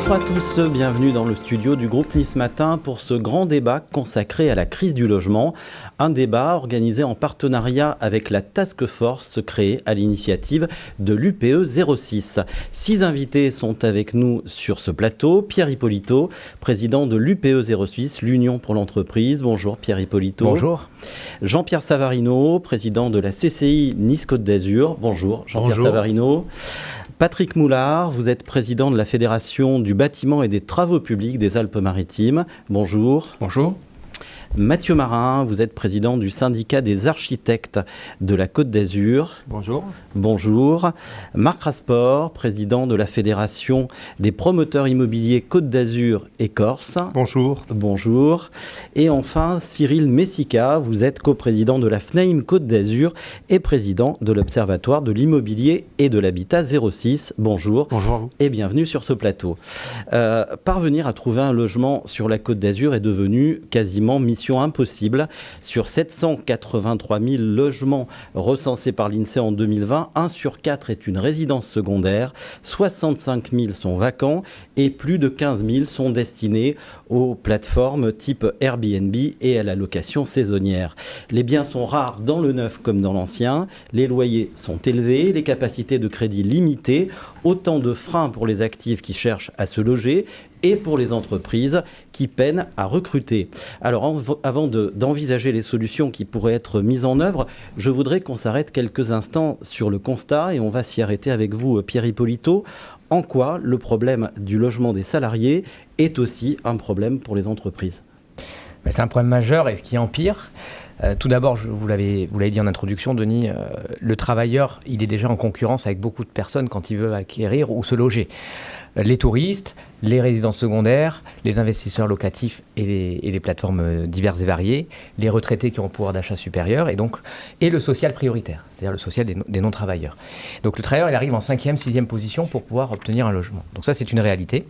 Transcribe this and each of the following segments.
Bonsoir à tous, bienvenue dans le studio du groupe Nice Matin pour ce grand débat consacré à la crise du logement. Un débat organisé en partenariat avec la Task Force créée à l'initiative de l'UPE 06. 6 invités sont avec nous sur ce plateau. Pierre Hippolito, président de l'UPE 06, l'Union pour l'entreprise. Bonjour Pierre Hippolito. Bonjour. Jean-Pierre Savarino, président de la CCI Nice-Côte d'Azur. Bonjour Jean-Pierre Savarino. Patrick Moulard, vous êtes président de la Fédération du bâtiment et des travaux publics des Alpes-Maritimes. Bonjour. Bonjour. Mathieu Marin, vous êtes président du syndicat des architectes de la Côte d'Azur. Bonjour. Bonjour. Marc Rasport, président de la Fédération des promoteurs immobiliers Côte d'Azur et Corse. Bonjour. Bonjour. Et enfin, Cyril Messica, vous êtes coprésident de la FNAIM Côte d'Azur et président de l'Observatoire de l'immobilier et de l'habitat 06. Bonjour. Bonjour à vous. Et bienvenue sur ce plateau. Parvenir à trouver un logement sur la Côte d'Azur est devenu quasiment mission impossible. Sur 783 000 logements recensés par l'INSEE en 2020, 1 sur 4 est une résidence secondaire, 65 000 sont vacants et plus de 15 000 sont destinés aux plateformes type Airbnb et à la location saisonnière. Les biens sont rares dans le neuf comme dans l'ancien, les loyers sont élevés, les capacités de crédit limitées, autant de freins pour les actifs qui cherchent à se loger et pour les entreprises qui peinent à recruter. Alors avant d'envisager les solutions qui pourraient être mises en œuvre, je voudrais qu'on s'arrête quelques instants sur le constat et on va s'y arrêter avec vous, Pierre Hippolito. En quoi le problème du logement des salariés est aussi un problème pour les entreprises ? C'est un problème majeur et qui empire. Tout d'abord, vous l'avez dit en introduction, Denis, le travailleur, il est déjà en concurrence avec beaucoup de personnes quand il veut acquérir ou se loger. Les touristes, les résidences secondaires, les investisseurs locatifs et les plateformes diverses et variées, les retraités qui ont un pouvoir d'achat supérieur et le social prioritaire, c'est-à-dire le social des non-travailleurs. Donc le travailleur, il arrive en 5e, 6e position pour pouvoir obtenir un logement. Donc ça, c'est une réalité.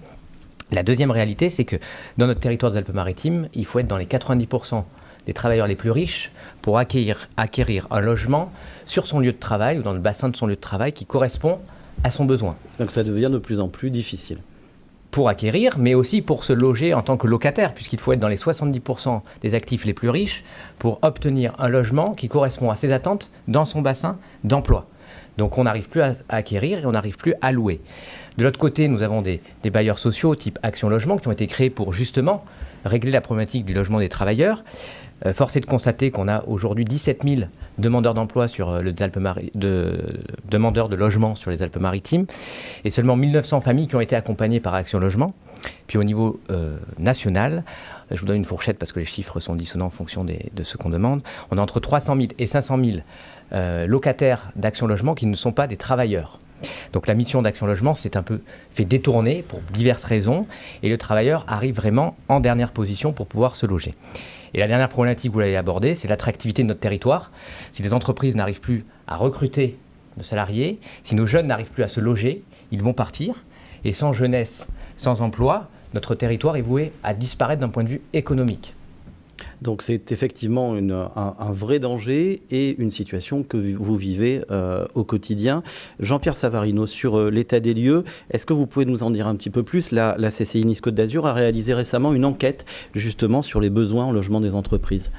La deuxième réalité, c'est que dans notre territoire des Alpes-Maritimes, il faut être dans les 90% des travailleurs les plus riches pour acquérir un logement sur son lieu de travail ou dans le bassin de son lieu de travail qui correspond à son besoin. Donc ça devient de plus en plus difficile. Pour acquérir, mais aussi pour se loger en tant que locataire, puisqu'il faut être dans les 70% des actifs les plus riches pour obtenir un logement qui correspond à ses attentes dans son bassin d'emploi. Donc on n'arrive plus à acquérir et on n'arrive plus à louer. De l'autre côté, nous avons des bailleurs sociaux type Action Logement qui ont été créés pour justement régler la problématique du logement des travailleurs. Force est de constater qu'on a aujourd'hui 17 000 demandeurs d'emploi sur demandeurs de logement sur les Alpes-Maritimes et seulement 1900 familles qui ont été accompagnées par Action Logement. Puis au niveau national, je vous donne une fourchette parce que les chiffres sont dissonants en fonction de ce qu'on demande, on a entre 300 000 et 500 000 locataires d'Action Logement qui ne sont pas des travailleurs. Donc la mission d'Action Logement s'est un peu fait détourner pour diverses raisons et le travailleur arrive vraiment en dernière position pour pouvoir se loger. Et la dernière problématique, vous l'avez abordée, c'est l'attractivité de notre territoire. Si les entreprises n'arrivent plus à recruter de salariés, si nos jeunes n'arrivent plus à se loger, ils vont partir. Et sans jeunesse, sans emploi, notre territoire est voué à disparaître d'un point de vue économique. Donc c'est effectivement un vrai danger et une situation que vous vivez au quotidien. Jean-Pierre Savarino, sur l'état des lieux, est-ce que vous pouvez nous en dire un petit peu plus ? La CCI Nice-Côte d'Azur a réalisé récemment une enquête justement sur les besoins en logement des entreprises.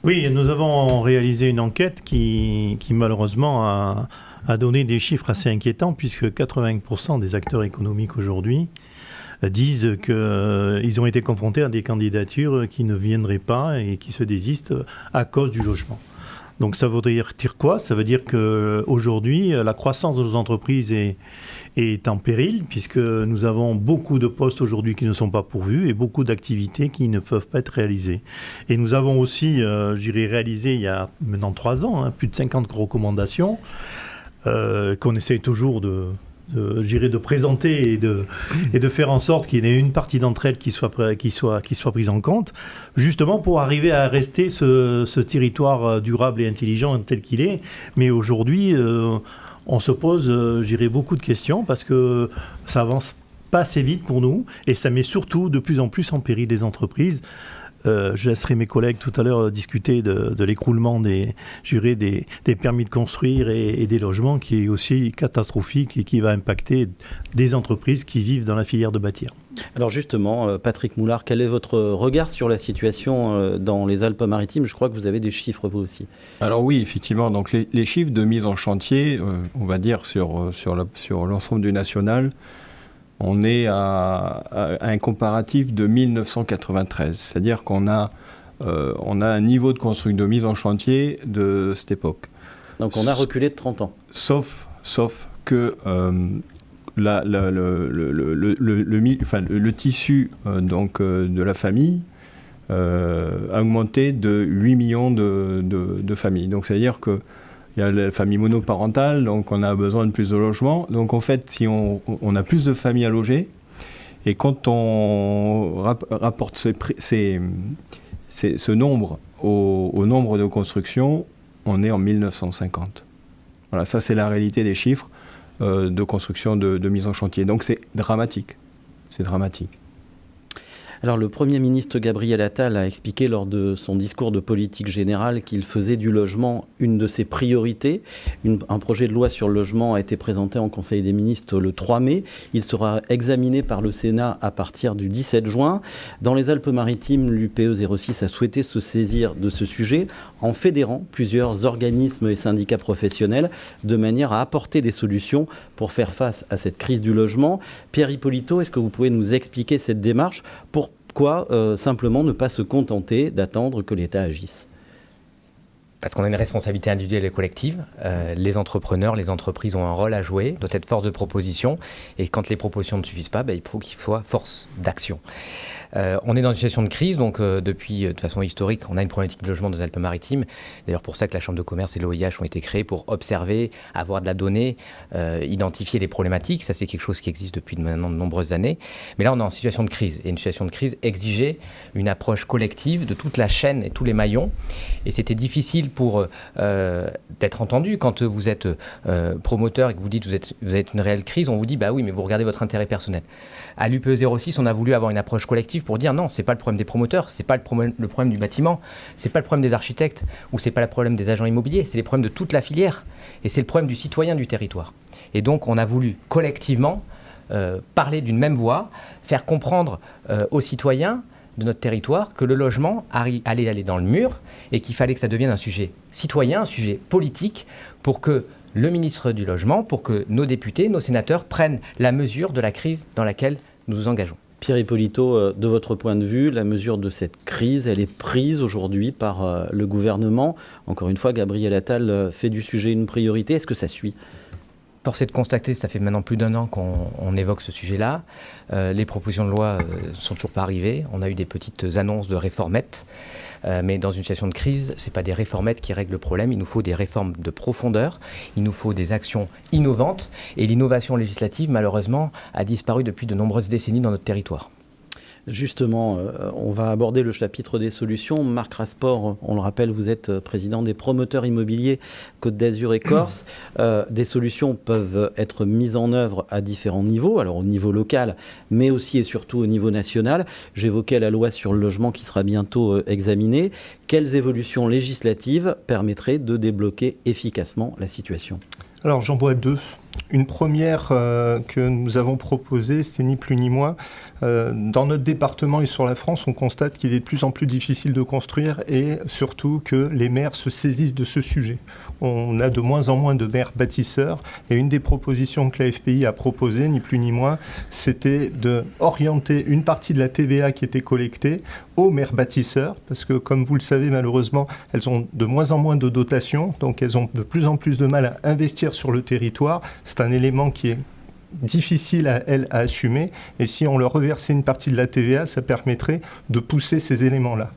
Oui, nous avons réalisé une enquête qui malheureusement a donné des chiffres assez inquiétants puisque 80% des acteurs économiques aujourd'hui disent qu'ils ont été confrontés à des candidatures qui ne viendraient pas et qui se désistent à cause du logement. Donc ça veut dire quoi ? Ça veut dire qu'aujourd'hui, la croissance de nos entreprises est en péril puisque nous avons beaucoup de postes aujourd'hui qui ne sont pas pourvus et beaucoup d'activités qui ne peuvent pas être réalisées. Et nous avons aussi, réalisé il y a maintenant 3 ans, plus de 50 recommandations qu'on essaye toujours de présenter et de faire en sorte qu'il y ait une partie d'entre elles qui soit prise en compte, justement pour arriver à rester ce territoire durable et intelligent tel qu'il est. Mais aujourd'hui, on se pose, beaucoup de questions parce que ça avance pas assez vite pour nous et ça met surtout de plus en plus en péril des entreprises. Je laisserai mes collègues tout à l'heure discuter de l'écroulement des permis de construire et des logements, qui est aussi catastrophique et qui va impacter des entreprises qui vivent dans la filière de bâtir. Alors justement, Patrick Moulard, quel est votre regard sur la situation dans les Alpes-Maritimes ? Je crois que vous avez des chiffres vous aussi. Alors oui, effectivement, donc les chiffres de mise en chantier, on va dire sur l'ensemble du national, on est à un comparatif de 1993. C'est-à-dire qu'on a un niveau de mise en chantier de cette époque. Donc on a reculé de 30 ans. Sauf que le tissu de la famille a augmenté de 8 millions de familles. Donc c'est-à-dire qu'il y a la famille monoparentale, donc on a besoin de plus de logements. Donc en fait, si on a plus de familles à loger, et quand on rapporte ce nombre au nombre de constructions, on est en 1950. Voilà, ça c'est la réalité des chiffres de construction de mise en chantier. Donc c'est dramatique. C'est dramatique. Alors le Premier ministre Gabriel Attal a expliqué lors de son discours de politique générale qu'il faisait du logement une de ses priorités. Un projet de loi sur le logement a été présenté en Conseil des ministres le 3 mai. Il sera examiné par le Sénat à partir du 17 juin. Dans les Alpes-Maritimes, l'UPE 06 a souhaité se saisir de ce sujet en fédérant plusieurs organismes et syndicats professionnels de manière à apporter des solutions pour faire face à cette crise du logement. Pierre Hippolito, est-ce que vous pouvez nous expliquer cette démarche ? Pourquoi simplement ne pas se contenter d'attendre que l'État agisse ? Parce qu'on a une responsabilité individuelle et collective. Les entrepreneurs, les entreprises ont un rôle à jouer, doivent être force de proposition. Et quand les propositions ne suffisent pas, il faut qu'ils soient force d'action. On est dans une situation de crise, donc depuis, de façon historique, on a une problématique de logement dans les Alpes-Maritimes. D'ailleurs, pour ça que la Chambre de commerce et l'OIH ont été créés pour observer, avoir de la donnée, identifier les problématiques. Ça, c'est quelque chose qui existe depuis maintenant de nombreuses années. Mais là, on est en situation de crise. Et une situation de crise exigeait une approche collective de toute la chaîne et tous les maillons. Et c'était difficile pour d'être entendu. Quand vous êtes promoteur et que vous dites vous êtes une réelle crise, on vous dit bah oui, mais vous regardez votre intérêt personnel. À l'UPE 06, on a voulu avoir une approche collective pour dire non, c'est pas le problème des promoteurs, c'est pas le problème du bâtiment, c'est pas le problème des architectes ou c'est pas le problème des agents immobiliers, c'est les problèmes de toute la filière et c'est le problème du citoyen du territoire. Et donc on a voulu collectivement parler d'une même voix, faire comprendre aux citoyens de notre territoire que le logement allait aller dans le mur et qu'il fallait que ça devienne un sujet citoyen, un sujet politique pour que le ministre du Logement, pour que nos députés, nos sénateurs prennent la mesure de la crise dans laquelle nous nous engageons. Pierre Hippolito, de votre point de vue, la mesure de cette crise, elle est prise aujourd'hui par le gouvernement. Encore une fois, Gabriel Attal fait du sujet une priorité. Est-ce que ça suit ? Force est de constater, ça fait maintenant plus d'1 an qu'on évoque ce sujet-là. Les propositions de loi ne sont toujours pas arrivées. On a eu des petites annonces de réformettes. Mais dans une situation de crise, ce n'est pas des réformettes qui règlent le problème. Il nous faut des réformes de profondeur. Il nous faut des actions innovantes. Et l'innovation législative, malheureusement, a disparu depuis de nombreuses décennies dans notre territoire. Justement, on va aborder le chapitre des solutions. Marc Rasport, on le rappelle, vous êtes président des promoteurs immobiliers Côte d'Azur et Corse. Des solutions peuvent être mises en œuvre à différents niveaux, alors au niveau local, mais aussi et surtout au niveau national. J'évoquais la loi sur le logement qui sera bientôt examinée. Quelles évolutions législatives permettraient de débloquer efficacement la situation ? Alors j'en vois 2. Une première que nous avons proposée, c'était ni plus ni moins. Dans notre département et sur la France, on constate qu'il est de plus en plus difficile de construire et surtout que les maires se saisissent de ce sujet. On a de moins en moins de maires bâtisseurs et une des propositions que la FPI a proposées, ni plus ni moins, c'était d'orienter une partie de la TVA qui était collectée aux maires bâtisseurs parce que, comme vous le savez, malheureusement, elles ont de moins en moins de dotations, donc elles ont de plus en plus de mal à investir sur le territoire. C'est un élément qui est difficile à assumer et si on leur reversait une partie de la TVA, ça permettrait de pousser ces éléments-là.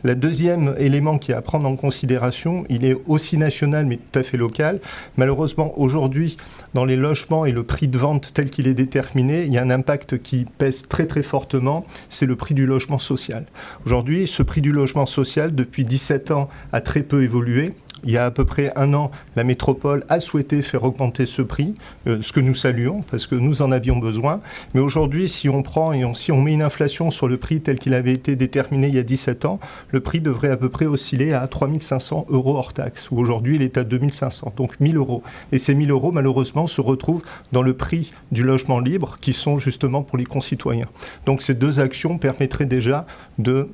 Le deuxième élément qui est à prendre en considération, il est aussi national mais tout à fait local. Malheureusement, aujourd'hui, dans les logements et le prix de vente tel qu'il est déterminé, il y a un impact qui pèse très très fortement, c'est le prix du logement social. Aujourd'hui, ce prix du logement social, depuis 17 ans, a très peu évolué. Il y a à peu près 1 an, la métropole a souhaité faire augmenter ce prix, ce que nous saluons parce que nous en avions besoin. Mais aujourd'hui, si on prend et si on met une inflation sur le prix tel qu'il avait été déterminé il y a 17 ans, le prix devrait à peu près osciller à 3 500 € hors taxe, où aujourd'hui il est à 2 500, donc 1 000 €. Et ces 1 000 € malheureusement se retrouvent dans le prix du logement libre qui sont justement pour les concitoyens. Donc ces 2 actions permettraient déjà de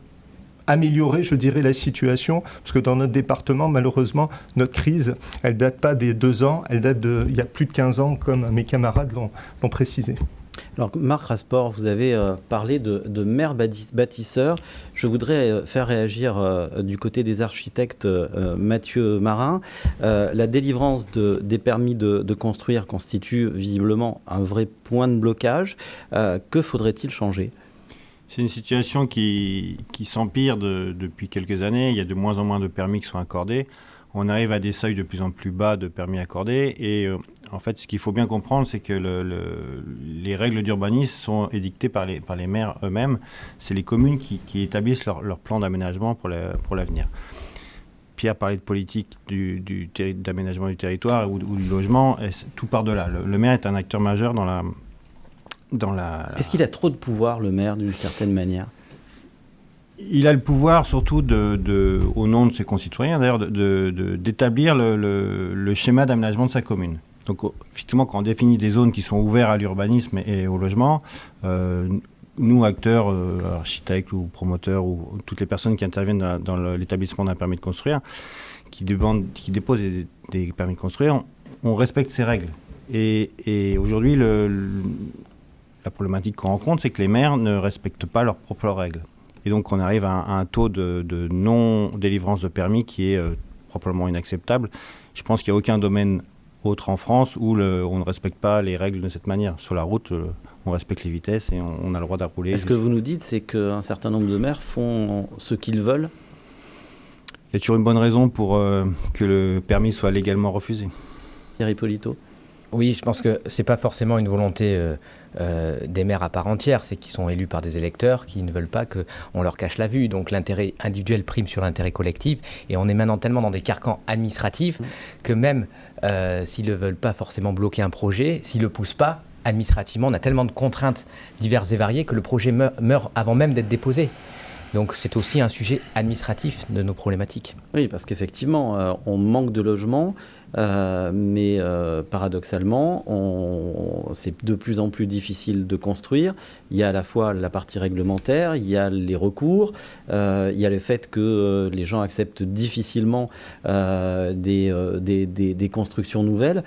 améliorer, je dirais, la situation, parce que dans notre département, malheureusement, notre crise, elle date pas des 2 ans, elle date il y a plus de 15 ans, comme mes camarades l'ont précisé. Alors, Marc Rasport, vous avez parlé de maires bâtisseurs. Je voudrais faire réagir du côté des architectes Mathieu Marin. La délivrance des permis de construire constitue visiblement un vrai point de blocage. Que faudrait-il changer ? C'est une situation qui s'empire depuis quelques années. Il y a de moins en moins de permis qui sont accordés. On arrive à des seuils de plus en plus bas de permis accordés. Et en fait, ce qu'il faut bien comprendre, c'est que les règles d'urbanisme sont édictées par les maires eux-mêmes. C'est les communes qui établissent leur plan d'aménagement pour l'avenir. Pierre parlait de politique d'aménagement du territoire ou du logement. Tout part de là. Le maire est un acteur majeur dans la... Est-ce qu'il a trop de pouvoir, le maire, d'une certaine manière ? Il a le pouvoir, surtout au nom de ses concitoyens, d'ailleurs, d'établir le schéma d'aménagement de sa commune. Donc, effectivement, quand on définit des zones qui sont ouvertes à l'urbanisme et au logement, nous, acteurs, architectes ou promoteurs, ou toutes les personnes qui interviennent dans l'établissement d'un permis de construire, qui déposent des permis de construire, on respecte ces règles. Et aujourd'hui, la problématique qu'on rencontre, c'est que les maires ne respectent pas leurs propres règles. Et donc, on arrive à un taux de non-délivrance de permis qui est proprement inacceptable. Je pense qu'il n'y a aucun domaine autre en France où on ne respecte pas les règles de cette manière. Sur la route, on respecte les vitesses et on a le droit de rouler. Ce que vous nous dites, c'est qu'un certain nombre de maires font ce qu'ils veulent ? Il y a toujours une bonne raison pour que le permis soit légalement refusé. Pierre Hippolito ? Oui, je pense que ce n'est pas forcément une volonté des maires à part entière, c'est qu'ils sont élus par des électeurs qui ne veulent pas qu'on leur cache la vue. Donc l'intérêt individuel prime sur l'intérêt collectif et on est maintenant tellement dans des carcans administratifs que même s'ils ne veulent pas forcément bloquer un projet, s'ils ne le poussent pas, administrativement, on a tellement de contraintes diverses et variées que le projet meurt avant même d'être déposé. Donc c'est aussi un sujet administratif de nos problématiques. Oui, parce qu'effectivement, on manque de logements, mais paradoxalement, c'est de plus en plus difficile de construire. Il y a à la fois la partie réglementaire, il y a les recours, il y a le fait que les gens acceptent difficilement des constructions nouvelles.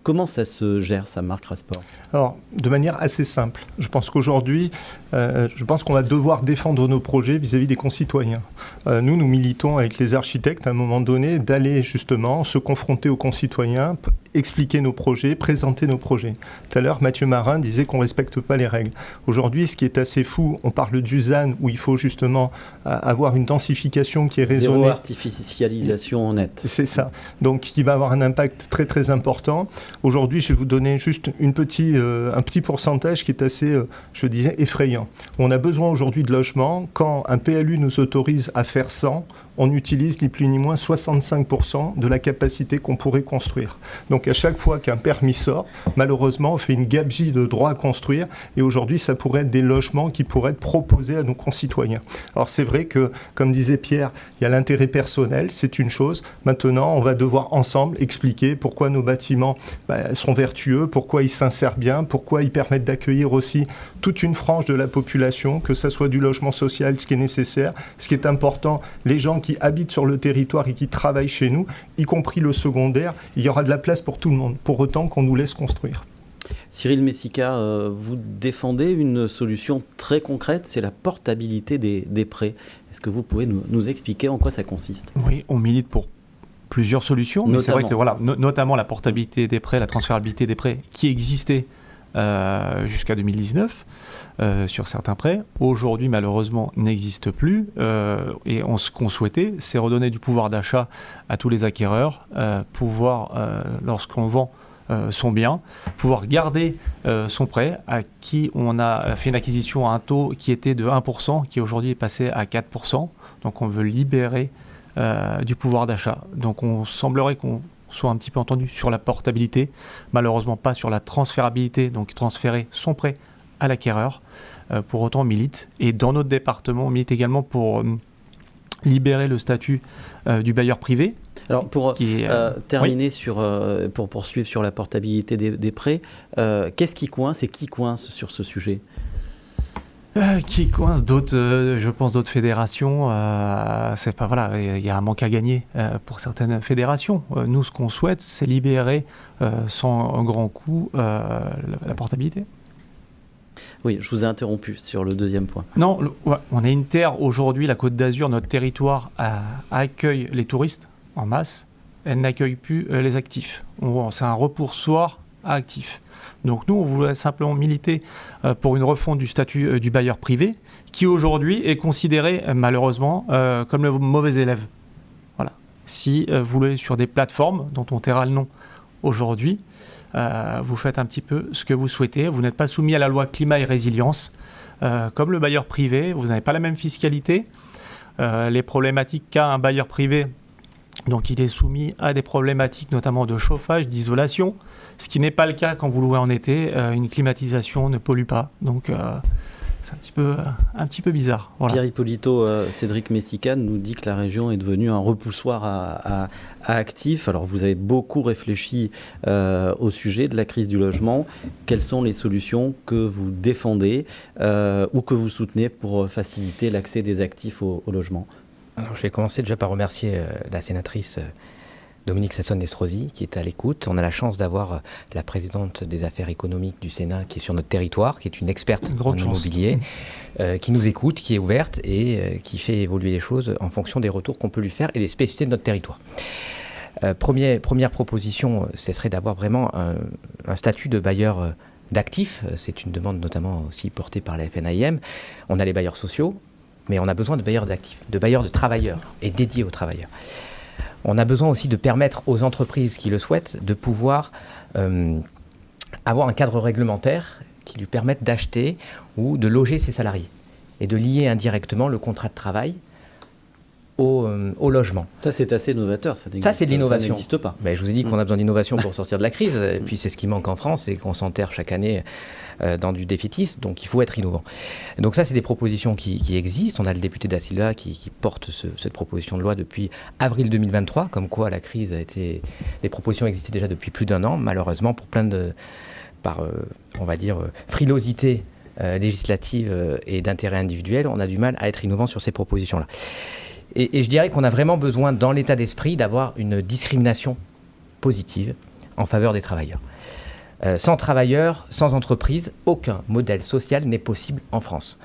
Comment ça se gère, ça, Marc Rasport ? Alors, de manière assez simple. Je pense qu'aujourd'hui, qu'on va devoir défendre nos projets vis-à-vis des concitoyens. Nous militons avec les architectes à un moment donné d'aller justement se confronter aux concitoyens, expliquer nos projets, présenter nos projets. Tout à l'heure, Mathieu Marin disait qu'on ne respecte pas les règles. Aujourd'hui, ce qui est assez fou, on parle du ZAN où il faut justement avoir une densification qui est raisonnée. Zéro artificialisation nette. C'est ça. Donc, qui va avoir un impact très très important. Aujourd'hui, je vais vous donner juste un petit pourcentage qui est assez, je disais, effrayant. On a besoin aujourd'hui de logements. Quand un PLU nous autorise à faire 100, on utilise ni plus ni moins 65% de la capacité qu'on pourrait construire. Donc à chaque fois qu'un permis sort, malheureusement, on fait une gabegie de droits à construire et aujourd'hui, ça pourrait être des logements qui pourraient être proposés à nos concitoyens. Alors c'est vrai que, comme disait Pierre, il y a l'intérêt personnel, c'est une chose. Maintenant, on va devoir ensemble expliquer pourquoi nos bâtiments sont vertueux, pourquoi ils s'insèrent bien, pourquoi ils permettent d'accueillir aussi toute une frange de la population, que ça soit du logement social, ce qui est nécessaire, ce qui est important, les gens qui habitent sur le territoire et qui travaillent chez nous, y compris le secondaire, il y aura de la place pour tout le monde, pour autant qu'on nous laisse construire. Cyril Messica, vous défendez une solution très concrète, c'est la portabilité des prêts. Est-ce que vous pouvez nous expliquer en quoi ça consiste ? Oui, on milite pour plusieurs solutions, mais c'est vrai que voilà, notamment la portabilité des prêts, la transférabilité des prêts qui existait jusqu'à 2019 sur certains prêts, aujourd'hui malheureusement n'existe plus et ce qu'on souhaitait, c'est redonner du pouvoir d'achat à tous les acquéreurs, pouvoir, lorsqu'on vend son bien, pouvoir garder son prêt à qui on a fait une acquisition à un taux qui était de 1%, qui aujourd'hui est passé à 4%. Donc on veut libérer du pouvoir d'achat. Donc on semblerait qu'on soit un petit peu entendu sur la portabilité, malheureusement pas sur la transférabilité, donc transférer son prêt à l'acquéreur. Pour autant, on milite. Et dans notre département, on milite également pour libérer le statut du bailleur privé. Alors pour terminer pour poursuivre sur la portabilité des prêts, qu'est-ce qui coince et qui coince sur ce sujet ? Qui coince je pense d'autres fédérations. C'est pas voilà, il y a un manque à gagner pour certaines fédérations. Nous, ce qu'on souhaite, c'est libérer sans un grand coût la portabilité. Oui, je vous ai interrompu sur le deuxième point. Non, on est une terre aujourd'hui, la Côte d'Azur, notre territoire accueille les touristes en masse. Elle n'accueille plus les actifs. C'est un repoussoir à actifs. Donc nous, on voulait simplement militer pour une refonte du statut du bailleur privé, qui aujourd'hui est considéré malheureusement comme le mauvais élève. Voilà. Si vous voulez sur des plateformes dont on taira le nom aujourd'hui, vous faites un petit peu ce que vous souhaitez. Vous n'êtes pas soumis à la loi climat et résilience. Comme le bailleur privé, vous n'avez pas la même fiscalité. Les problématiques qu'a un bailleur privé, donc il est soumis à des problématiques notamment de chauffage, d'isolation, ce qui n'est pas le cas quand vous louez en été. Une climatisation ne pollue pas. Donc c'est un petit peu bizarre. Voilà. Pierre Hippolito, Cédric Messicane nous dit que la région est devenue un repoussoir à actifs. Alors vous avez beaucoup réfléchi au sujet de la crise du logement. Quelles sont les solutions que vous défendez ou que vous soutenez pour faciliter l'accès des actifs au logement ? Alors, je vais commencer déjà par remercier la sénatrice Dominique Sassone-Estrosi qui est à l'écoute. On a la chance d'avoir la présidente des affaires économiques du Sénat qui est sur notre territoire, qui est une experte en immobilier, qui nous écoute, qui est ouverte et qui fait évoluer les choses en fonction des retours qu'on peut lui faire et des spécificités de notre territoire. Première proposition, ce serait d'avoir vraiment un statut de bailleur d'actifs. C'est une demande notamment aussi portée par la FNAIM. On a les bailleurs sociaux, mais on a besoin de bailleurs d'actifs, de bailleurs de travailleurs et dédiés aux travailleurs. On a besoin aussi de permettre aux entreprises qui le souhaitent de pouvoir avoir un cadre réglementaire qui lui permette d'acheter ou de loger ses salariés et de lier indirectement le contrat de travail au logement. Ça, c'est assez novateur. Ça, c'est de l'innovation. Ça n'existe pas. Ben, je vous ai dit qu'on a besoin d'innovation pour sortir de la crise. Et puis, c'est ce qui manque en France et qu'on s'enterre chaque année dans du défaitisme. Donc, il faut être innovant. Donc, ça, c'est des propositions qui existent. On a le député Da Silva qui porte cette proposition de loi depuis avril 2023. Comme quoi, la crise a été... Les propositions existaient déjà depuis plus d'1 an. Malheureusement, pour on va dire, frilosité législative et d'intérêt individuel, on a du mal à être innovant sur ces propositions-là. Et je dirais qu'on a vraiment besoin, dans l'état d'esprit, d'avoir une discrimination positive en faveur des travailleurs. Sans travailleurs, sans entreprise, aucun modèle social n'est possible en France.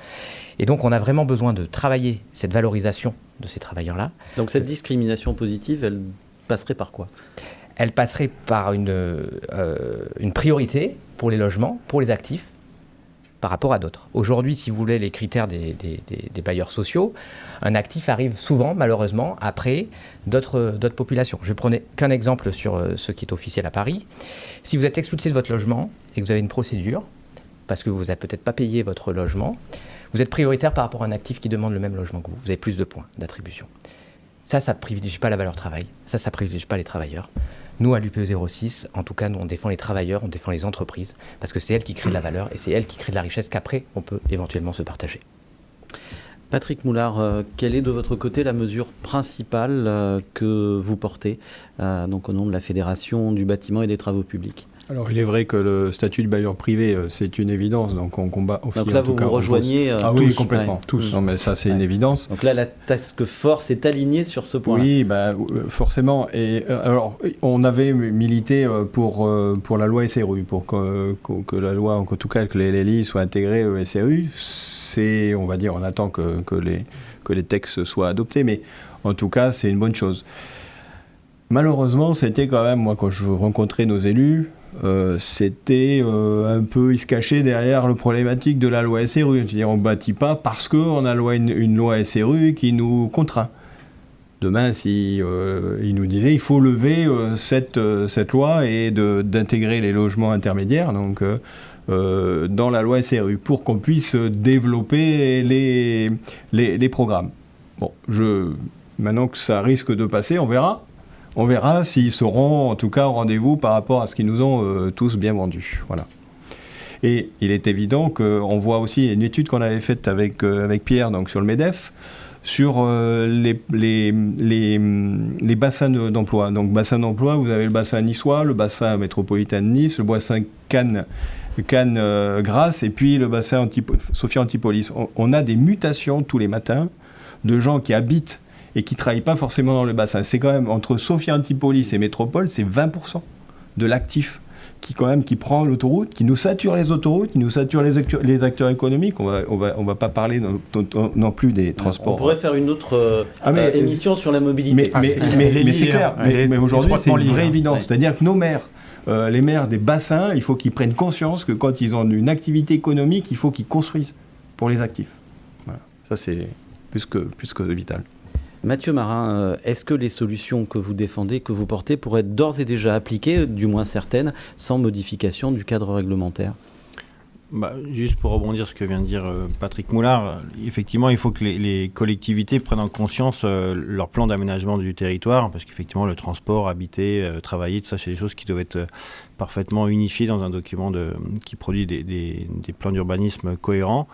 Et donc, on a vraiment besoin de travailler cette valorisation de ces travailleurs-là. Donc, cette discrimination positive, elle passerait par quoi ? Elle passerait par une priorité pour les logements, pour les actifs, par rapport à d'autres. Aujourd'hui, si vous voulez les critères des bailleurs sociaux, un actif arrive souvent, malheureusement, après d'autres populations. Je prenais qu'un exemple sur ce qui est officiel à Paris. Si vous êtes expulsé de votre logement et que vous avez une procédure, parce que vous n'avez peut-être pas payé votre logement, vous êtes prioritaire par rapport à un actif qui demande le même logement que vous. Vous avez plus de points d'attribution. Ça ne privilégie pas la valeur travail. Ça ne privilégie pas les travailleurs. Nous, à l'UPE 06, en tout cas, nous, on défend les travailleurs, on défend les entreprises, parce que c'est elles qui créent de la valeur et c'est elles qui créent de la richesse qu'après, on peut éventuellement se partager. Patrick Moulard, quelle est de votre côté la mesure principale que vous portez donc au nom de la Fédération du bâtiment et des travaux publics ? Alors, il est vrai que le statut de bailleur privé, c'est une évidence, donc on combat aussi. Donc là, vous vous rejoignez tous. Oui, complètement, tous. Non, mais ça, c'est une évidence. Donc là, la task force est alignée sur ce point-là. Oui, forcément. Et alors, on avait milité pour la loi SRU, pour que la loi, en tout cas, que les LLI soient intégrés au SRU. C'est, on va dire, on attend que les textes soient adoptés, mais en tout cas, c'est une bonne chose. Malheureusement, c'était quand même, moi, quand je rencontrais nos élus, c'était un peu, ils se cachaient derrière le problématique de la loi SRU. C'est-à-dire, on ne bâtit pas parce qu'on a une loi SRU qui nous contraint. Demain, si ils nous disaient, il faut lever cette loi et d'intégrer les logements intermédiaires donc, dans la loi SRU pour qu'on puisse développer les programmes. Bon, Maintenant que ça risque de passer, on verra. On verra s'ils seront en tout cas au rendez-vous par rapport à ce qu'ils nous ont tous bien vendu. Voilà. Et il est évident qu'on voit aussi une étude qu'on avait faite avec Pierre, donc sur le MEDEF, sur les bassins d'emploi. Donc bassin d'emploi, vous avez le bassin niçois, le bassin métropolitain de Nice, le bassin Cannes-Grasse et puis le bassin Sophia Antipolis. On a des mutations tous les matins de gens qui habitent et qui ne travaillent pas forcément dans le bassin. C'est quand même entre Sophia Antipolis et Métropole, c'est 20% de l'actif qui prend l'autoroute, qui nous sature les autoroutes, qui nous sature les acteurs économiques. On va pas parler non plus des transports. On pourrait faire une autre émission sur la mobilité. Mais c'est clair. Mais aujourd'hui, c'est une vraie évidence. C'est-à-dire que nos maires, les maires des bassins, il faut qu'ils prennent conscience que quand ils ont une activité économique, il faut qu'ils construisent pour les actifs. Voilà. Ça, c'est plus que vital. Mathieu Marin, est-ce que les solutions que vous défendez, que vous portez, pourraient être d'ores et déjà appliquées, du moins certaines, sans modification du cadre réglementaire ? Juste pour rebondir sur ce que vient de dire Patrick Moulard, effectivement, il faut que les collectivités prennent en conscience leur plan d'aménagement du territoire, parce qu'effectivement, le transport, habiter, travailler, tout ça, c'est des choses qui doivent être parfaitement unifiées dans un document qui produit des plans d'urbanisme cohérents.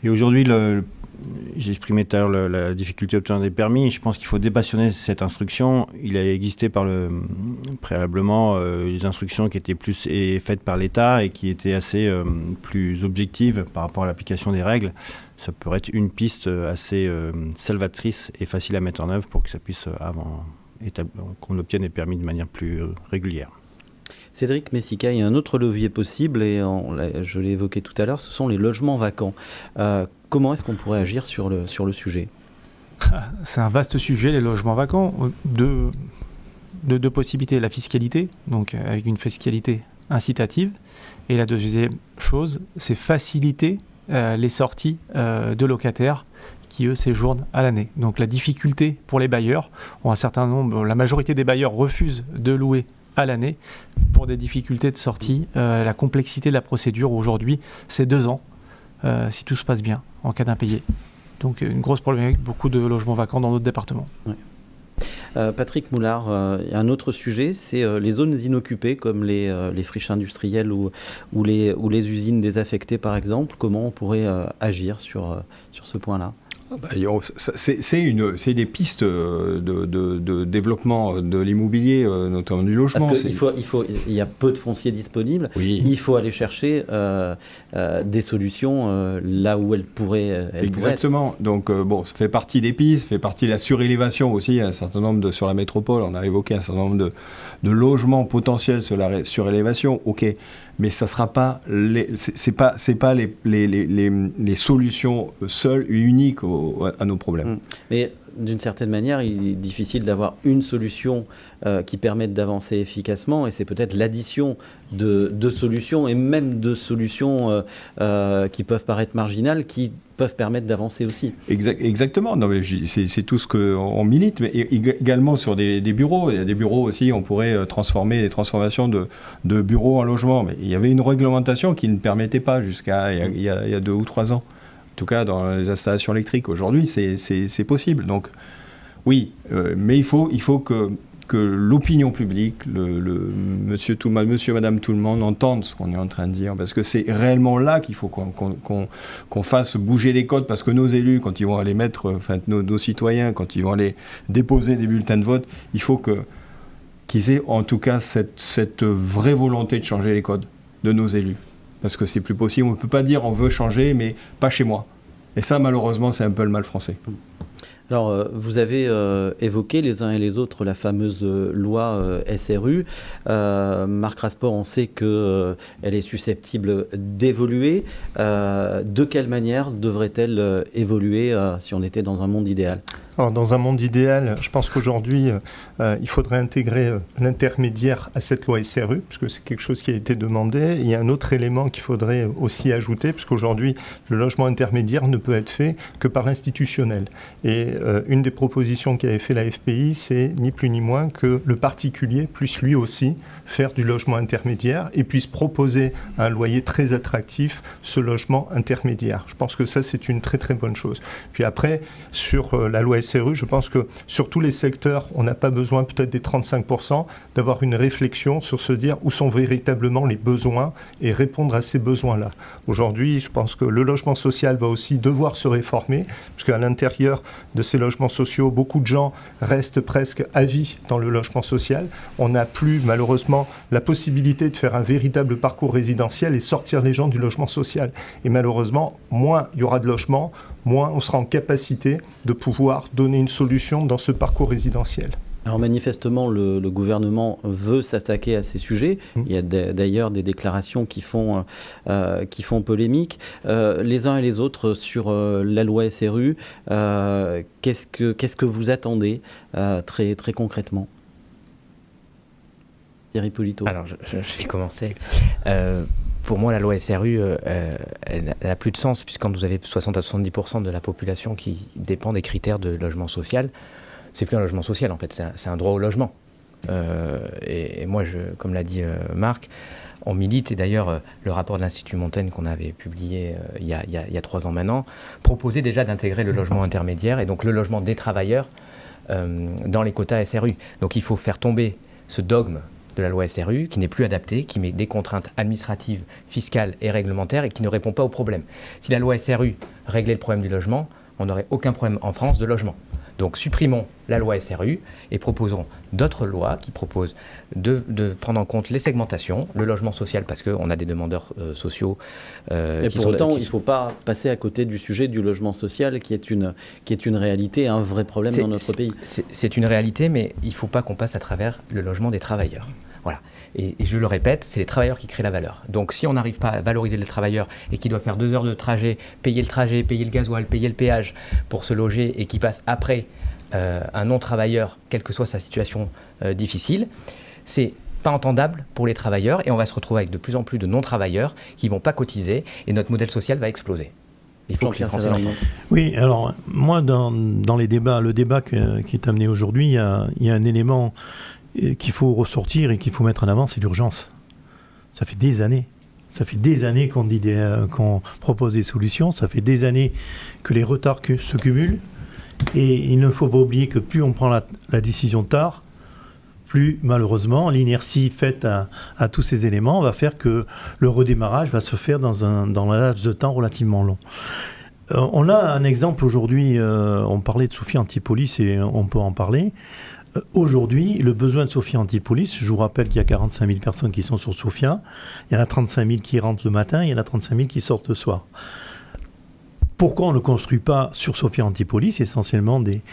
Et aujourd'hui, j'ai exprimé tout à l'heure la difficulté d'obtenir des permis. Je pense qu'il faut dépassionner cette instruction. Il a existé préalablement des instructions qui étaient plus faites par l'État et qui étaient assez plus objectives par rapport à l'application des règles. Ça pourrait être une piste assez salvatrice et facile à mettre en œuvre pour que ça puisse qu'on obtienne des permis de manière plus régulière. Cédric Messica, il y a un autre levier possible, et je l'ai évoqué tout à l'heure, ce sont les logements vacants. Comment est-ce qu'on pourrait agir sur le sujet ? C'est un vaste sujet, les logements vacants. Deux possibilités. La fiscalité, donc avec une fiscalité incitative. Et la deuxième chose, c'est faciliter les sorties de locataires qui, eux, séjournent à l'année. Donc la difficulté pour les bailleurs, la majorité des bailleurs refusent de louer à l'année pour des difficultés de sortie. La complexité de la procédure aujourd'hui, c'est 2 ans, si tout se passe bien, en cas d'impayé. Donc une grosse problématique, beaucoup de logements vacants dans notre département. Ouais. Patrick Moulard, un autre sujet, c'est les zones inoccupées, comme les friches industrielles ou les usines désaffectées, par exemple. Comment on pourrait agir sur ce point-là ? C'est des pistes de développement de l'immobilier, notamment du logement. Parce qu'il y a peu de foncier disponible. Oui. Il faut aller chercher des solutions là où elles pourraient Exactement. Donc, ça fait partie des pistes, ça fait partie de la surélévation aussi. Un certain nombre sur la métropole, on a évoqué un certain nombre de logements potentiels sur la surélévation. OK. Mais ça sera pas c'est pas les solutions seules et uniques à nos problèmes. Mais d'une certaine manière, il est difficile d'avoir une solution qui permette d'avancer efficacement, et c'est peut-être l'addition de solutions, et même de solutions qui peuvent paraître marginales, qui peuvent permettre d'avancer aussi. Exactement. Non, mais c'est tout ce qu'on milite, mais également sur des bureaux. Il y a des bureaux aussi, on pourrait transformer des transformations de bureaux en logements. Mais il y avait une réglementation qui ne permettait pas jusqu'à il y a 2 ou 3 ans. En tout cas, dans les installations électriques. Aujourd'hui, c'est possible. Donc, oui, mais il faut que l'opinion publique, monsieur, madame, tout le monde entende ce qu'on est en train de dire, parce que c'est réellement là qu'il faut qu'on fasse bouger les codes, parce que nos élus, quand ils vont aller nos citoyens, quand ils vont aller déposer des bulletins de vote, il faut qu'ils aient en tout cas cette vraie volonté de changer les codes de nos élus. Parce que c'est plus possible. On ne peut pas dire on veut changer, mais pas chez moi. Et ça, malheureusement, c'est un peu le mal français. Alors, vous avez évoqué les uns et les autres la fameuse loi SRU. Marc Rasport, on sait qu'elle est susceptible d'évoluer. De quelle manière devrait-elle évoluer si on était dans un monde idéal ? Alors, dans un monde idéal, je pense qu'aujourd'hui, il faudrait intégrer l'intermédiaire à cette loi SRU, puisque c'est quelque chose qui a été demandé. Il y a un autre élément qu'il faudrait aussi ajouter, puisqu'aujourd'hui, le logement intermédiaire ne peut être fait que par l'institutionnel. Et une des propositions qu'avait fait la FPI, c'est ni plus ni moins que le particulier puisse lui aussi faire du logement intermédiaire et puisse proposer à un loyer très attractif ce logement intermédiaire. Je pense que ça, c'est une très très bonne chose. Puis après, sur la loi SRU, je pense que sur tous les secteurs, on n'a pas besoin peut-être des 35%, d'avoir une réflexion sur se dire où sont véritablement les besoins et répondre à ces besoins-là. Aujourd'hui, je pense que le logement social va aussi devoir se réformer, parce qu'à l'intérieur de ces logements sociaux, beaucoup de gens restent presque à vie dans le logement social. On n'a plus malheureusement la possibilité de faire un véritable parcours résidentiel et sortir les gens du logement social. Et malheureusement, moins il y aura de logements, moins on sera en capacité de pouvoir donner une solution dans ce parcours résidentiel. Alors manifestement, le gouvernement veut s'attaquer à ces sujets. Il y a d'ailleurs des déclarations qui font polémique. Les uns et les autres sur la loi SRU, qu'est-ce que vous attendez très, très concrètement ? Thierry Polito. Alors, je vais commencer. Pour moi, la loi SRU, elle n'a plus de sens, puisque quand vous avez 60 à 70% de la population qui dépend des critères de logement social, c'est plus un logement social, en fait, c'est un droit au logement. Et moi, comme l'a dit Marc, on milite, et d'ailleurs, le rapport de l'Institut Montaigne qu'on avait publié il y a 3 ans maintenant, proposait déjà d'intégrer le logement intermédiaire, et donc le logement des travailleurs, dans les quotas SRU. Donc il faut faire tomber ce dogme de la loi SRU, qui n'est plus adaptée, qui met des contraintes administratives, fiscales et réglementaires et qui ne répond pas aux problèmes. Si la loi SRU réglait le problème du logement, on n'aurait aucun problème en France de logement. Donc supprimons la loi SRU et proposerons d'autres lois qui proposent de prendre en compte les segmentations, le logement social, parce qu'on a des demandeurs sociaux. Et pour autant, il ne faut pas passer à côté du sujet du logement social, qui est une réalité, un vrai problème dans notre pays. C'est une réalité, mais il ne faut pas qu'on passe à travers le logement des travailleurs. Voilà. Et je le répète, c'est les travailleurs qui créent la valeur. Donc si on n'arrive pas à valoriser les travailleurs et qui doivent faire 2 heures de trajet, payer le gasoil, payer le péage pour se loger et qui passe après un non-travailleur, quelle que soit sa situation difficile, c'est pas entendable pour les travailleurs et on va se retrouver avec de plus en plus de non-travailleurs qui vont pas cotiser et notre modèle social va exploser. Il faut que les Français l'entendent. Oui, alors moi dans les débats, le débat qui est amené aujourd'hui, il y a un élément qu'il faut ressortir et qu'il faut mettre en avant, c'est l'urgence. Ça fait des années. Ça fait des années qu'on propose des solutions. Ça fait des années que les retards se cumulent. Et il ne faut pas oublier que plus on prend la décision tard, plus malheureusement l'inertie faite à tous ces éléments va faire que le redémarrage va se faire dans un laps de temps relativement long. On a un exemple aujourd'hui, on parlait de Sophia Antipolis et on peut en parler. Aujourd'hui, le besoin de Sophia Antipolis, je vous rappelle qu'il y a 45 000 personnes qui sont sur Sophia, il y en a 35 000 qui rentrent le matin, il y en a 35 000 qui sortent le soir. Pourquoi on ne construit pas sur Sophia Antipolis essentiellement des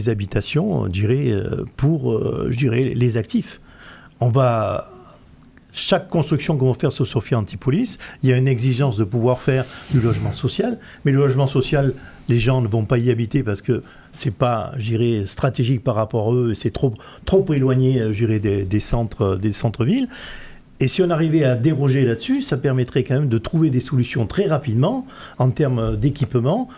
habitations, je dirais, pour les actifs ? Chaque construction qu'on va faire sur Sophia Antipolis, il y a une exigence de pouvoir faire du logement social. Mais le logement social, les gens ne vont pas y habiter parce que c'est pas, je dirais, stratégique par rapport à eux. C'est trop éloigné, je dirais, des centres-villes. Et si on arrivait à déroger là-dessus, ça permettrait quand même de trouver des solutions très rapidement en termes d'équipement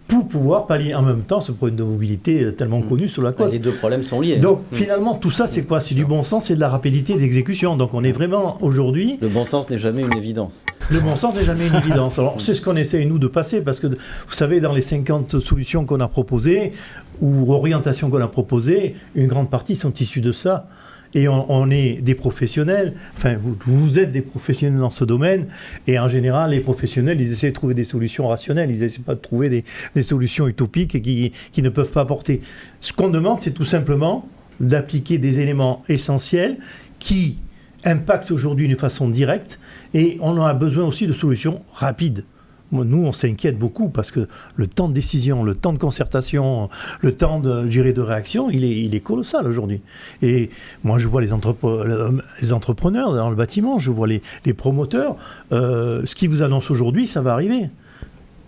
pour pouvoir pallier en même temps ce problème de mobilité tellement connu sur la côte. Les deux problèmes sont liés. Donc finalement, tout ça, c'est quoi ? C'est du bon sens et de la rapidité d'exécution. Donc on est vraiment aujourd'hui... Le bon sens n'est jamais une évidence. Le bon sens n'est jamais une évidence. Alors c'est ce qu'on essaie, nous, de passer, parce que vous savez, dans les 50 solutions qu'on a proposées, ou orientations qu'on a proposées, une grande partie sont issues de ça. Et on est des professionnels, enfin vous êtes des professionnels dans ce domaine, et en général les professionnels ils essaient de trouver des solutions rationnelles, ils essaient pas de trouver des solutions utopiques et qui ne peuvent pas apporter. Ce qu'on demande, c'est tout simplement d'appliquer des éléments essentiels qui impactent aujourd'hui d'une façon directe, et on a besoin aussi de solutions rapides. Nous, on s'inquiète beaucoup parce que le temps de décision, le temps de concertation, le temps de réaction, il est colossal aujourd'hui. Et moi, je vois les entrepreneurs dans le bâtiment, je vois les promoteurs. Ce qu'ils vous annoncent aujourd'hui, ça va arriver.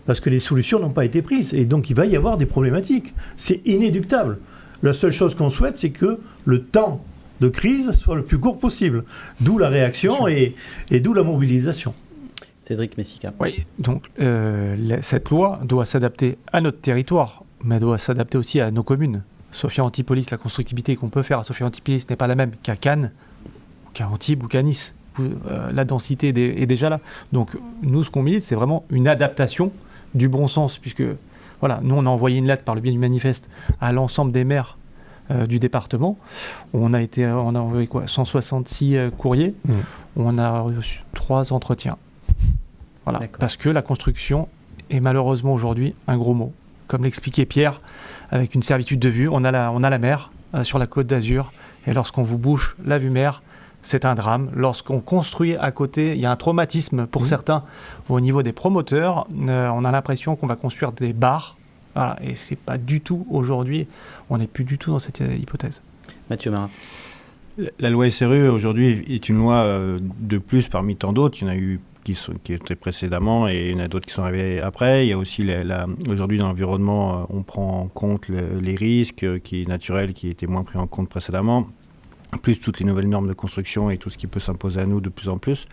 Parce que les solutions n'ont pas été prises. Et donc, il va y avoir des problématiques. C'est inéluctable. La seule chose qu'on souhaite, c'est que le temps de crise soit le plus court possible. D'où la réaction et d'où la mobilisation. Cédric Messica. Oui, donc cette loi doit s'adapter à notre territoire, mais doit s'adapter aussi à nos communes. Sophia Antipolis, la constructibilité qu'on peut faire à Sophia Antipolis n'est pas la même qu'à Cannes, qu'à Antibes ou qu'à Nice. La densité est déjà là. Donc nous, ce qu'on milite, c'est vraiment une adaptation du bon sens, puisque Voilà, nous on a envoyé une lettre par le biais du manifeste à l'ensemble des maires du département. On a envoyé 166 courriers. On a reçu 3 entretiens. Voilà, parce que la construction est malheureusement aujourd'hui un gros mot. Comme l'expliquait Pierre, avec une servitude de vue, on a la mer sur la Côte d'Azur, et lorsqu'on vous bouche la vue mer, c'est un drame. Lorsqu'on construit à côté, il y a un traumatisme pour certains au niveau des promoteurs. On a l'impression qu'on va construire des bars. Voilà, et c'est pas du tout aujourd'hui, on n'est plus du tout dans cette hypothèse. Mathieu Marat. La loi SRU aujourd'hui est une loi de plus parmi tant d'autres. Il y en a eu qui étaient précédemment et il y en a d'autres qui sont arrivés après. Il y a aussi aujourd'hui dans l'environnement, on prend en compte les risques qui est naturel, qui étaient moins pris en compte précédemment, plus toutes les nouvelles normes de construction et tout ce qui peut s'imposer à nous de plus en plus.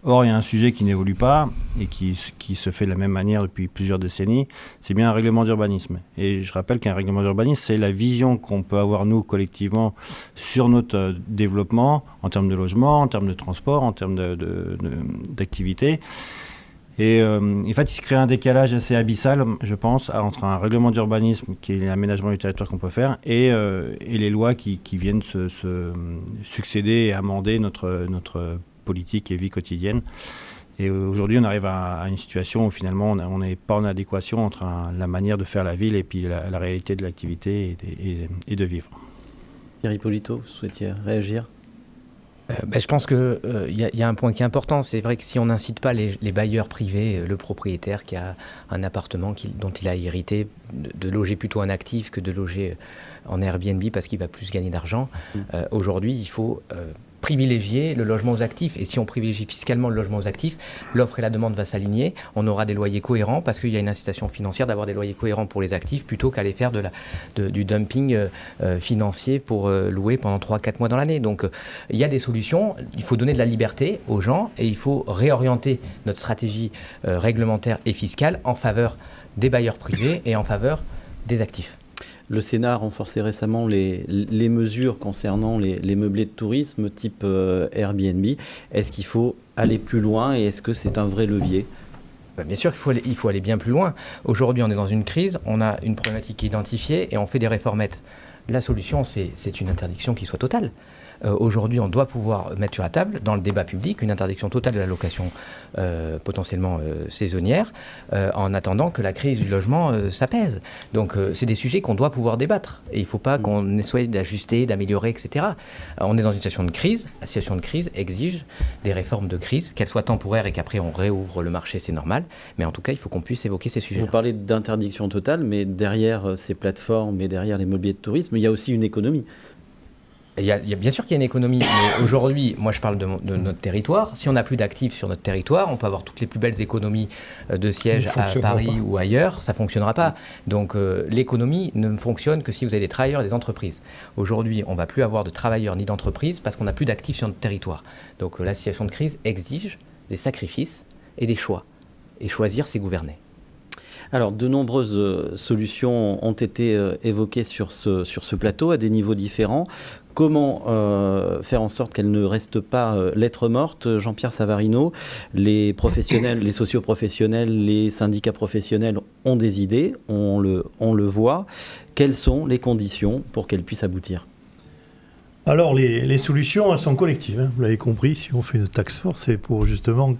Or, il y a un sujet qui n'évolue pas et qui se fait de la même manière depuis plusieurs décennies, c'est bien un règlement d'urbanisme. Et je rappelle qu'un règlement d'urbanisme, c'est la vision qu'on peut avoir, nous, collectivement, sur notre développement, en termes de logement, en termes de transport, en termes d'activité. Et en fait, il se crée un décalage assez abyssal, je pense, entre un règlement d'urbanisme, qui est l'aménagement du territoire qu'on peut faire, et les lois qui viennent se succéder et amender notre politique et vie quotidienne. Et aujourd'hui, on arrive à une situation où finalement, on n'est pas en adéquation entre la manière de faire la ville et puis la réalité de l'activité et de vivre. Pierre Hippolito, vous souhaitiez réagir ? Je pense qu'il y a un point qui est important. C'est vrai que si on n'incite pas les bailleurs privés, le propriétaire qui a un appartement dont il a hérité, de loger plutôt en actif que de loger en Airbnb parce qu'il va plus gagner d'argent, aujourd'hui, il faut privilégier le logement aux actifs. Et si on privilégie fiscalement le logement aux actifs, l'offre et la demande va s'aligner. On aura des loyers cohérents parce qu'il y a une incitation financière d'avoir des loyers cohérents pour les actifs plutôt qu'aller faire du dumping financier pour louer pendant 3-4 mois dans l'année. Donc il y a des solutions. Il faut donner de la liberté aux gens et il faut réorienter notre stratégie réglementaire et fiscale en faveur des bailleurs privés et en faveur des actifs. Le Sénat a renforcé récemment les mesures concernant les meublés de tourisme type Airbnb. Est-ce qu'il faut aller plus loin et est-ce que c'est un vrai levier ? Bien sûr qu'il faut aller bien plus loin. Aujourd'hui, on est dans une crise, on a une problématique identifiée et on fait des réformettes. La solution, c'est une interdiction qui soit totale. Aujourd'hui, on doit pouvoir mettre sur la table, dans le débat public, une interdiction totale de la location potentiellement saisonnière, en attendant que la crise du logement s'apaise. Donc, c'est des sujets qu'on doit pouvoir débattre. Et il ne faut pas qu'on essaie d'ajuster, d'améliorer, etc. On est dans une situation de crise. La situation de crise exige des réformes de crise, qu'elles soient temporaires et qu'après on réouvre le marché, c'est normal. Mais en tout cas, il faut qu'on puisse évoquer ces sujets-là. Vous parlez d'interdiction totale, mais derrière ces plateformes et derrière les meublés de tourisme, il y a aussi une économie. Il y a bien sûr qu'il y a une économie, mais aujourd'hui, moi je parle de notre territoire. Si on n'a plus d'actifs sur notre territoire, on peut avoir toutes les plus belles économies de sièges à Paris ou ailleurs, ça ne fonctionnera pas. Donc l'économie ne fonctionne que si vous avez des travailleurs et des entreprises. Aujourd'hui, on ne va plus avoir de travailleurs ni d'entreprises parce qu'on n'a plus d'actifs sur notre territoire. Donc la situation de crise exige des sacrifices et des choix. Et choisir, c'est gouverner. Alors, de nombreuses solutions ont été évoquées sur ce plateau à des niveaux différents. Comment faire en sorte qu'elle ne reste pas lettre morte ? Jean-Pierre Savarino, les professionnels, les socioprofessionnels, les syndicats professionnels ont des idées, on le voit. Quelles sont les conditions pour qu'elles puissent aboutir ? Alors, les solutions, elles sont collectives. Vous l'avez compris, si on fait une task force, c'est pour justement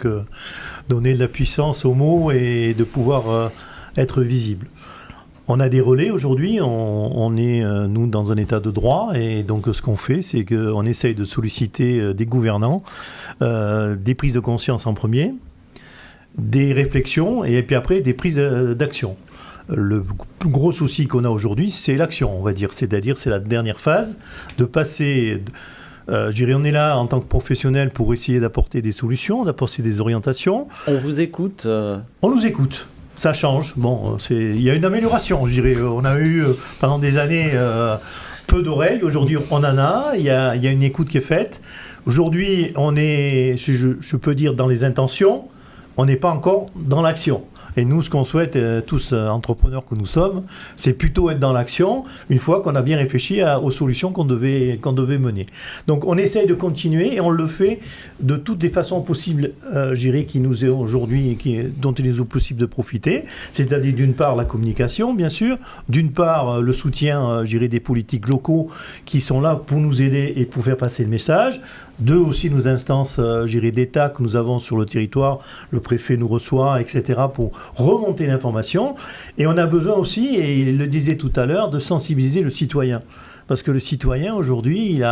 donner de la puissance aux mots et de pouvoir être visible. On a des relais aujourd'hui, on est, nous, dans un état de droit, et donc ce qu'on fait, c'est qu'on essaye de solliciter des gouvernants, des prises de conscience en premier, des réflexions, et puis après, des prises d'action. Le plus gros souci qu'on a aujourd'hui, c'est l'action, on va dire. C'est-à-dire, c'est la dernière phase de passer... je dirais, on est là en tant que professionnel pour essayer d'apporter des solutions, d'apporter des orientations. On vous écoute On nous écoute. Ça change. Bon, il y a une amélioration, je dirais. On a eu pendant des années peu d'oreilles. Aujourd'hui, on en a. Il y a une écoute qui est faite. Aujourd'hui, on est, je peux dire, dans les intentions. on n'est pas encore dans l'action. Et nous, ce qu'on souhaite, tous entrepreneurs que nous sommes, c'est plutôt être dans l'action une fois qu'on a bien réfléchi aux solutions qu'on devait mener. Donc on essaye de continuer et on le fait de toutes les façons possibles, je dirais, qui nous est aujourd'hui et dont il est possible de profiter. C'est-à-dire d'une part la communication, bien sûr, d'une part le soutien, je dirais, des politiques locaux qui sont là pour nous aider et pour faire passer le message. Deux, aussi nos instances, je dirais, d'État que nous avons sur le territoire, le préfet nous reçoit, etc., pour remonter l'information. Et on a besoin aussi, et il le disait tout à l'heure, de sensibiliser le citoyen. Parce que le citoyen, aujourd'hui,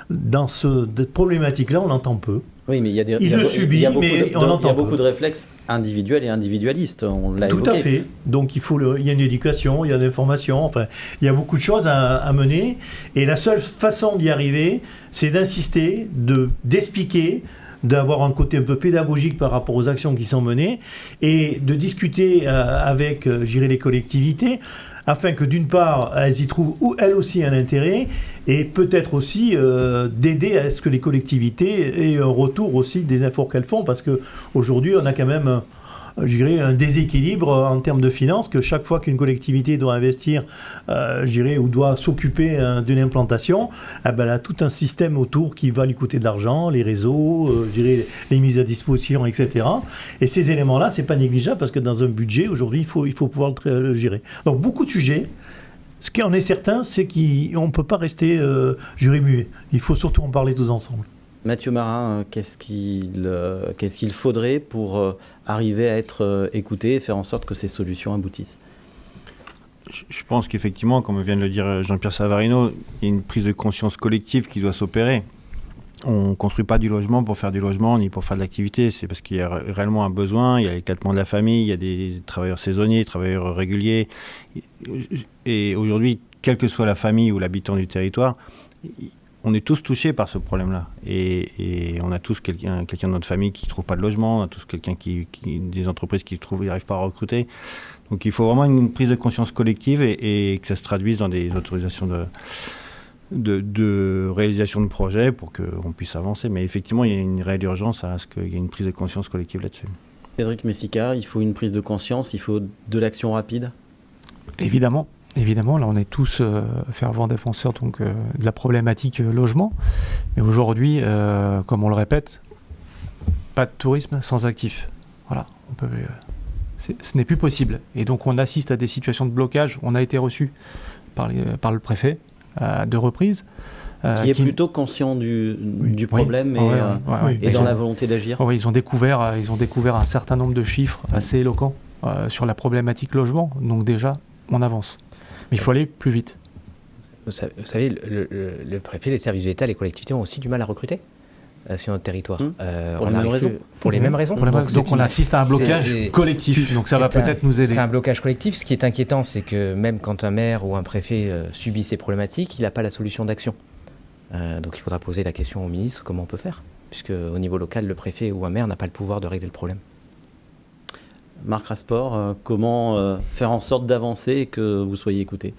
dans cette problématique-là, on l'entend peu. Oui, mais il y a beaucoup de réflexes individuels et individualistes, on l'a évoqué. Tout à fait. Donc il y a une éducation, il y a une information, enfin, il y a beaucoup de choses à mener. Et la seule façon d'y arriver, c'est d'insister, d'expliquer, d'avoir un côté un peu pédagogique par rapport aux actions qui sont menées et de discuter avec, je dirais, les collectivités afin que d'une part, elles y trouvent elles aussi un intérêt et peut-être aussi d'aider à ce que les collectivités aient un retour aussi des efforts qu'elles font parce qu'aujourd'hui, on a quand même je dirais, un déséquilibre en termes de finances, que chaque fois qu'une collectivité doit investir, je dirais, ou doit s'occuper d'une implantation, elle a tout un système autour qui va lui coûter de l'argent, les réseaux, je dirais, les mises à disposition, etc. Et ces éléments-là, c'est pas négligeable parce que dans un budget, aujourd'hui, il faut pouvoir le gérer. Donc, beaucoup de sujets. Ce qui en est certain, c'est qu'on ne peut pas rester muet. Il faut surtout en parler tous ensemble. Mathieu Marin, qu'est-ce qu'il faudrait pour arriver à être écouté et faire en sorte que ces solutions aboutissent ? Je pense qu'effectivement, comme vient de le dire Jean-Pierre Savarino, il y a une prise de conscience collective qui doit s'opérer. On ne construit pas du logement pour faire du logement ni pour faire de l'activité. C'est parce qu'il y a réellement un besoin, il y a l'éclatement de la famille, il y a des travailleurs saisonniers, travailleurs réguliers. Et aujourd'hui, quelle que soit la famille ou l'habitant du territoire, on est tous touchés par ce problème-là. Et on a tous quelqu'un de notre famille qui ne trouve pas de logement, on a tous quelqu'un des entreprises qui n'arrivent pas à recruter. Donc il faut vraiment une prise de conscience collective et que ça se traduise dans des autorisations de réalisation de projets pour qu'on puisse avancer. Mais effectivement, il y a une réelle urgence à ce qu'il y ait une prise de conscience collective là-dessus. Cédric Messica, il faut une prise de conscience, il faut de l'action rapide ? Évidemment, là on est tous fervents défenseurs de la problématique logement. Mais aujourd'hui, comme on le répète, pas de tourisme sans actifs. Voilà, ce n'est plus possible. Et donc on assiste à des situations de blocage. On a été reçu par le préfet à 2 reprises. Qui est plutôt conscient du problème et dans la volonté d'agir. Oui, ils ont découvert un certain nombre de chiffres assez éloquents sur la problématique logement. Donc déjà, on avance. Mais il faut aller plus vite. Vous savez, le préfet, les services de l'État, les collectivités ont aussi du mal à recruter sur notre territoire. Pour les mêmes raisons. Pour les mêmes raisons. Donc on assiste à un blocage collectif. Donc ça va peut-être nous aider. C'est un blocage collectif. Ce qui est inquiétant, c'est que même quand un maire ou un préfet subit ces problématiques, il n'a pas la solution d'action. Donc il faudra poser la question au ministre, comment on peut faire ? Puisque au niveau local, le préfet ou un maire n'a pas le pouvoir de régler le problème. Marc Rasport, comment faire en sorte d'avancer et que vous soyez écouté ?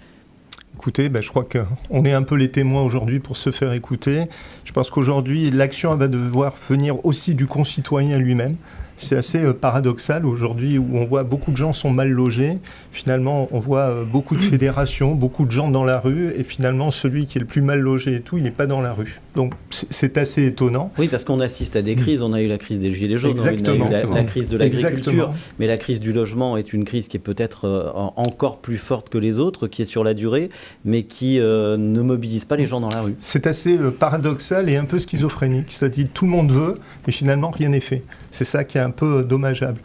Écoutez, je crois qu'on est un peu les témoins aujourd'hui pour se faire écouter. Je pense qu'aujourd'hui, l'action va devoir venir aussi du concitoyen lui-même. C'est assez paradoxal aujourd'hui où on voit beaucoup de gens sont mal logés. Finalement, on voit beaucoup de fédérations, beaucoup de gens dans la rue. Et finalement, celui qui est le plus mal logé et tout, il n'est pas dans la rue. Donc, c'est assez étonnant. Oui, parce qu'on assiste à des crises. On a eu la crise des Gilets jaunes, exactement, on a eu la crise de l'agriculture. Exactement. Mais la crise du logement est une crise qui est peut-être encore plus forte que les autres, qui est sur la durée, mais qui ne mobilise pas les gens dans la rue. C'est assez paradoxal et un peu schizophrénique. C'est-à-dire tout le monde veut, mais finalement, rien n'est fait. C'est ça qui est un peu dommageable.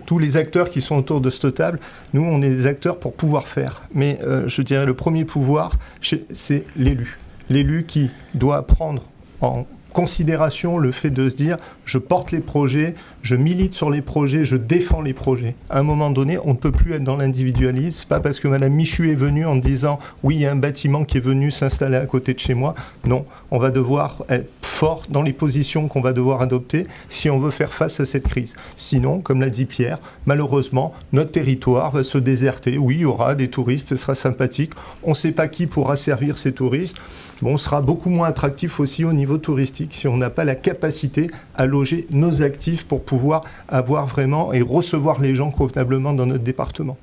Tous les acteurs qui sont autour de cette table, nous, on est des acteurs pour pouvoir faire. Mais je dirais le premier pouvoir, c'est l'élu. L'élu qui doit prendre en considération le fait de se dire je porte les projets, je milite sur les projets, je défends les projets. À un moment donné, on ne peut plus être dans l'individualisme. Pas parce que Madame Michu est venue en disant oui, il y a un bâtiment qui est venu s'installer à côté de chez moi. Non, on va devoir être fort dans les positions qu'on va devoir adopter si on veut faire face à cette crise. Sinon, comme l'a dit Pierre, malheureusement, notre territoire va se déserter. Oui, il y aura des touristes, ce sera sympathique. On ne sait pas qui pourra servir ces touristes. Bon, on sera beaucoup moins attractif aussi au niveau touristique. politique si on n'a pas la capacité à loger nos actifs pour pouvoir avoir vraiment et recevoir les gens convenablement dans notre département.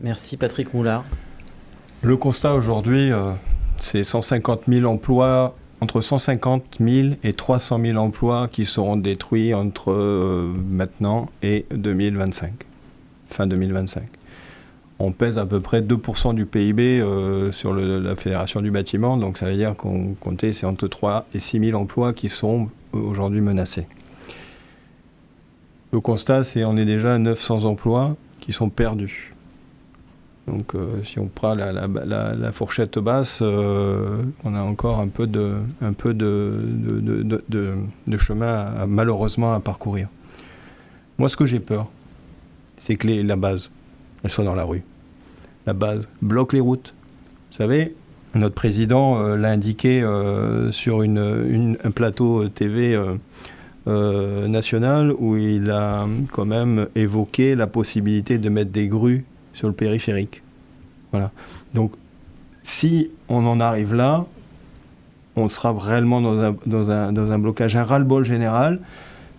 Merci Patrick Moulard. Le constat aujourd'hui, c'est 150 000 emplois, entre 150 000 et 300 000 emplois qui seront détruits entre maintenant et 2025, fin 2025. On pèse à peu près 2% du PIB sur la Fédération du bâtiment, donc ça veut dire qu'on comptait, c'est entre 3 et 6 000 emplois qui sont aujourd'hui menacés. Le constat, c'est qu'on est déjà à 900 emplois qui sont perdus. Donc si on prend la fourchette basse, on a encore un peu de chemin malheureusement à parcourir. Moi, ce que j'ai peur, c'est que la base, elle soit dans la rue. La base bloque les routes. Vous savez, notre président l'a indiqué sur un plateau TV national où il a quand même évoqué la possibilité de mettre des grues sur le périphérique. Voilà. Donc, si on en arrive là, on sera réellement dans un blocage, un ras-le-bol général,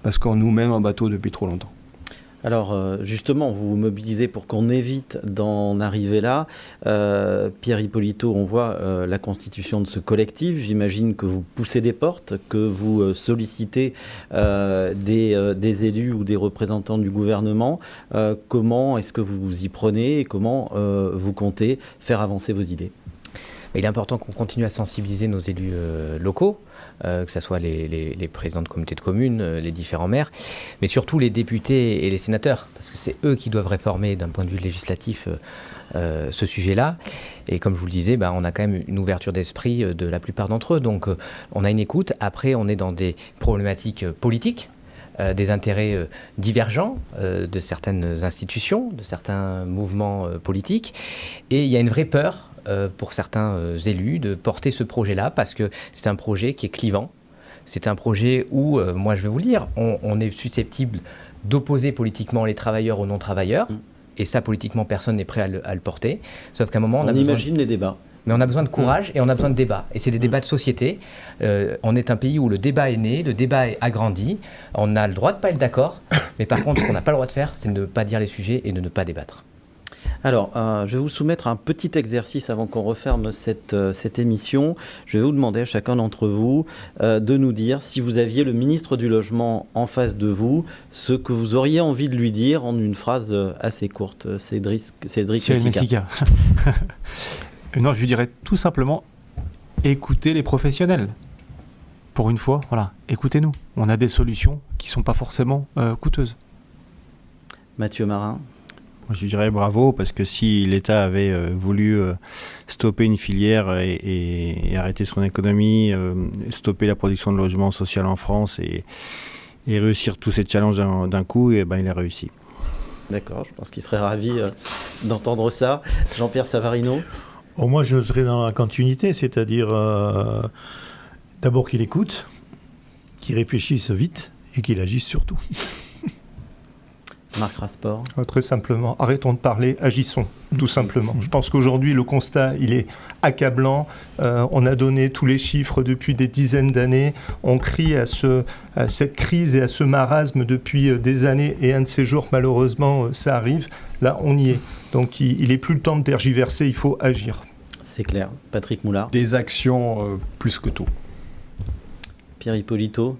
parce qu'on nous mène en bateau depuis trop longtemps. Alors justement, vous vous mobilisez pour qu'on évite d'en arriver là. Pierre Ippolito, on voit la constitution de ce collectif. J'imagine que vous poussez des portes, que vous sollicitez des élus ou des représentants du gouvernement. Comment est-ce que vous vous y prenez et comment vous comptez faire avancer vos idées ? Il est important qu'on continue à sensibiliser nos élus locaux, que ce soit les présidents de communautés de communes, les différents maires, mais surtout les députés et les sénateurs, parce que c'est eux qui doivent réformer d'un point de vue législatif ce sujet-là. Et comme je vous le disais, on a quand même une ouverture d'esprit de la plupart d'entre eux. Donc on a une écoute. Après, on est dans des problématiques politiques, des intérêts divergents de certaines institutions, de certains mouvements politiques. Et il y a une vraie peur pour certains élus de porter ce projet-là parce que c'est un projet qui est clivant. C'est un projet où, moi je vais vous le dire, on est susceptible d'opposer politiquement les travailleurs aux non-travailleurs. Et ça, politiquement, personne n'est prêt à le porter. Sauf qu'à un moment, on imagine les débats. Mais on a besoin de courage et on a besoin de débat. Et c'est des débats de société. On est un pays où le débat est né, le débat est agrandi. On a le droit de ne pas être d'accord. Mais par contre, ce qu'on n'a pas le droit de faire, c'est de ne pas dire les sujets et de ne pas débattre. Alors, je vais vous soumettre un petit exercice avant qu'on referme cette émission. Je vais vous demander à chacun d'entre vous de nous dire, si vous aviez le ministre du Logement en face de vous, ce que vous auriez envie de lui dire en une phrase assez courte. Cédric Messica. Non, je lui dirais tout simplement, écoutez les professionnels. Pour une fois, voilà, écoutez-nous. On a des solutions qui ne sont pas forcément coûteuses. Mathieu Marin. Je dirais bravo, parce que si l'État avait voulu stopper une filière et arrêter son économie, stopper la production de logements sociaux en France et réussir tous ces challenges d'un coup, il a réussi. D'accord, je pense qu'il serait ravi d'entendre ça. Jean-Pierre Savarino. Moi, je serais dans la continuité, c'est-à-dire d'abord qu'il écoute, qu'il réfléchisse vite et qu'il agisse surtout. Marc Rasport. Très simplement, arrêtons de parler, agissons, tout simplement. Je pense qu'aujourd'hui, le constat, il est accablant. On a donné tous les chiffres depuis des dizaines d'années. On crie à cette crise et à ce marasme depuis des années. Et un de ces jours, malheureusement, ça arrive. Là, on y est. Donc, il n'est plus le temps de tergiverser, il faut agir. C'est clair. Patrick Moulard. Des actions plus que tout. Pierre Ippolito.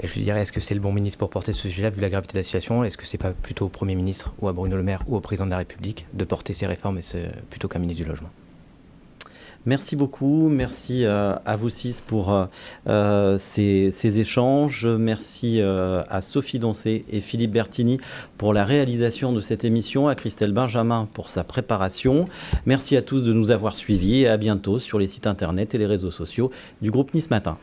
Et je lui dirais, est-ce que c'est le bon ministre pour porter ce sujet-là, vu la gravité de la situation ? Est-ce que c'est pas plutôt au Premier ministre ou à Bruno Le Maire ou au Président de la République de porter ces réformes plutôt qu'un ministre du Logement ? Merci beaucoup, merci à vous six pour ces échanges. Merci à Sophie Doncé et Philippe Bertini pour la réalisation de cette émission, à Christelle Benjamin pour sa préparation. Merci à tous de nous avoir suivis et à bientôt sur les sites internet et les réseaux sociaux du groupe Nice Matin.